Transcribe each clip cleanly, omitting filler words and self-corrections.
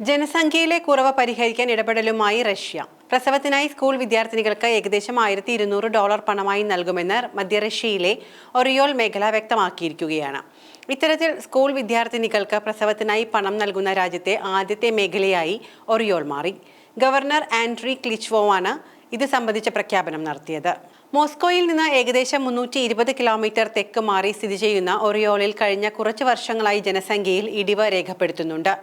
ജനസംഖ്യയിലെ കുറവ് പരിഹരിക്കാൻ ഇടപെടലുമായി Russia. പ്രസവത്തിനായി school വിദ്യാർത്ഥിനികൾക്ക് ഏകദേശം $1200 പണമായി നൽകുമെന്ന് മധ്യ റഷ്യയിലെ ഒറിയോൾ മേഖല വ്യക്തമാക്കിയിരിക്കുകയാണ്. ഇത്തരത്തിൽ സ്കൂൾ വിദ്യാർത്ഥിനികൾക്ക് പ്രസവത്തിനായി പണം നൽകുന്ന രാജ്യത്തെ ആദ്യത്തെ മേഖലയായി ഒറിയോൾ മാറി. ഗവർണർ ആൻഡ്രി ക്ലിച്ച്വോവാണ് ഇത് സംബന്ധിച്ച പ്രഖ്യാപനം നടത്തിയത്. മോസ്കോയിൽ നിന്ന് ഏകദേശം 320 കിലോമീറ്റർ തെക്ക് മാറി സ്ഥിതി ചെയ്യുന്ന ഒറിയോളിൽ കഴിഞ്ഞ കുറച്ച് വർഷങ്ങളായി ജനസംഖ്യയിൽ ഇടിവ് രേഖപ്പെടുത്തുന്നുണ്ട്.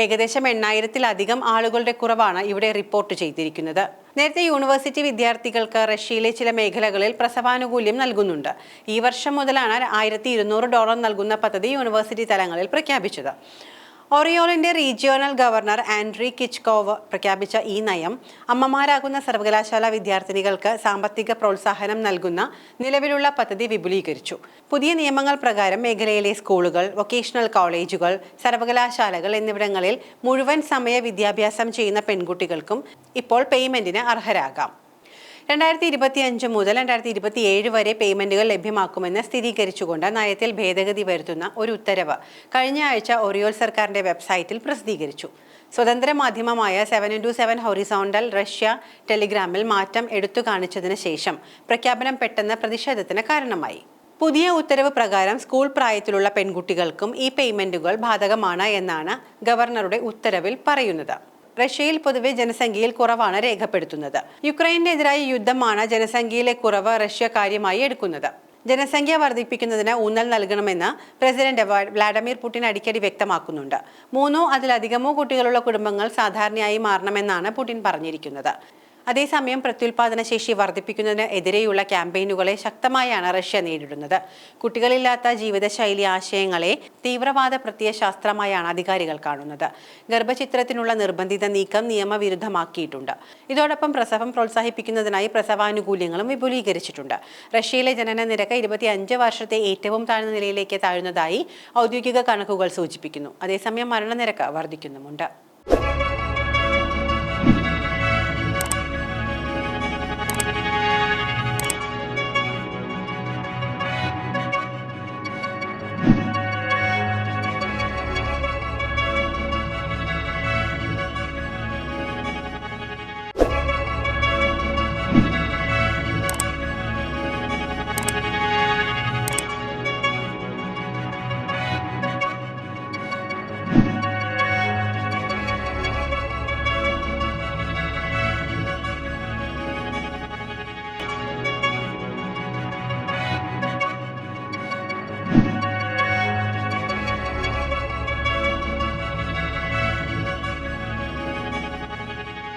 ഏകദേശം 8000-ലധികം ആളുകളുടെ കുറവാണ് ഇവിടെ റിപ്പോർട്ട് ചെയ്തിരിക്കുന്നത്. നേരത്തെ യൂണിവേഴ്സിറ്റി വിദ്യാർത്ഥികൾക്ക് റഷ്യയിലെ ചില മേഖലകളിൽ പ്രസവാനുകൂല്യം നൽകുന്നുണ്ട്. ഈ വർഷം മുതലാണ് $1200 നൽകുന്ന പദ്ധതി യൂണിവേഴ്സിറ്റി തലങ്ങളിൽ പ്രഖ്യാപിച്ചത്. ഒറിയോളിന്റെ റീജിയണൽ ഗവർണർ ആൻഡ്രി കിച്ച്കോവ് പ്രഖ്യാപിച്ച ഈ നയം അമ്മമാരാകുന്ന സർവകലാശാല വിദ്യാർത്ഥിനികൾക്ക് സാമ്പത്തിക പ്രോത്സാഹനം നൽകുന്ന നിലവിലുള്ള പദ്ധതി വിപുലീകരിച്ചു. പുതിയ നിയമങ്ങൾ പ്രകാരം മേഖലയിലെ സ്കൂളുകൾ, വൊക്കേഷണൽ കോളേജുകൾ, സർവകലാശാലകൾ എന്നിവിടങ്ങളിൽ മുഴുവൻ സമയ വിദ്യാഭ്യാസം ചെയ്യുന്ന പെൺകുട്ടികൾക്കും ഇപ്പോൾ പേയ്മെന്റിന് അർഹരാകാം. 2025 മുതൽ 2027 വരെ പേയ്മെന്റുകൾ ലഭ്യമാക്കുമെന്ന് സ്ഥിരീകരിച്ചുകൊണ്ട് നയത്തിൽ ഭേദഗതി വരുത്തുന്ന ഒരു ഉത്തരവ് കഴിഞ്ഞ ആഴ്ച ഒറിയോൾ സർക്കാരിന്റെ വെബ്സൈറ്റിൽ പ്രസിദ്ധീകരിച്ചു. സ്വതന്ത്ര മാധ്യമമായ 7x7 ഹൊറിസോണ്ടൽ റഷ്യ ടെലിഗ്രാമിൽ മാറ്റം എടുത്തു കാണിച്ചതിന് ശേഷം പ്രഖ്യാപനം പെട്ടെന്ന് പ്രതിഷേധത്തിന് കാരണമായി. പുതിയ ഉത്തരവ് പ്രകാരം സ്കൂൾ പ്രായത്തിലുള്ള പെൺകുട്ടികൾക്കും ഈ പേയ്മെന്റുകൾ ബാധകമാണ് എന്നാണ് ഗവർണറുടെ ഉത്തരവിൽ പറയുന്നത്. റഷ്യയിൽ പൊതുവെ ജനസംഖ്യയിൽ കുറവാണ് രേഖപ്പെടുത്തുന്നത്. യുക്രൈനെതിരായ യുദ്ധമാണ് ജനസംഖ്യയിലെ കുറവ് റഷ്യ കാര്യമായി എടുക്കുന്നത്. ജനസംഖ്യ വർദ്ധിപ്പിക്കുന്നതിന് ഊന്നൽ നൽകണമെന്ന് പ്രസിഡന്റ് വ്ളാഡിമിർ പുടിൻ അടിക്കടി വ്യക്തമാക്കുന്നുണ്ട്. 3 അതിലധികമോ കുട്ടികളുള്ള കുടുംബങ്ങൾ സാധാരണയായി മാറണമെന്നാണ് പുടിൻ പറഞ്ഞിരിക്കുന്നത്. അതേസമയം പ്രത്യുൽപാദന ശേഷി വർദ്ധിപ്പിക്കുന്നതിന് എതിരെയുള്ള ക്യാമ്പയിനുകളെ ശക്തമായാണ് റഷ്യ നേരിടുന്നത്. കുട്ടികളില്ലാത്ത ജീവിതശൈലി ആശയങ്ങളെ തീവ്രവാദ പ്രത്യയശാസ്ത്രമായാണ് അധികാരികൾ കാണുന്നത്. ഗർഭചിത്രത്തിനുള്ള നിർബന്ധിത നീക്കം നിയമവിരുദ്ധമാക്കിയിട്ടുണ്ട്. ഇതോടൊപ്പം പ്രസവം പ്രോത്സാഹിപ്പിക്കുന്നതിനായി പ്രസവാനുകൂല്യങ്ങളും വിപുലീകരിച്ചിട്ടുണ്ട്. റഷ്യയിലെ ജനന നിരക്ക് 25 വർഷത്തെ ഏറ്റവും താഴ്ന്ന നിലയിലേക്ക് താഴുന്നതായി ഔദ്യോഗിക കണക്കുകൾ സൂചിപ്പിക്കുന്നു. അതേസമയം മരണനിരക്ക് വർദ്ധിക്കുന്നുമുണ്ട്.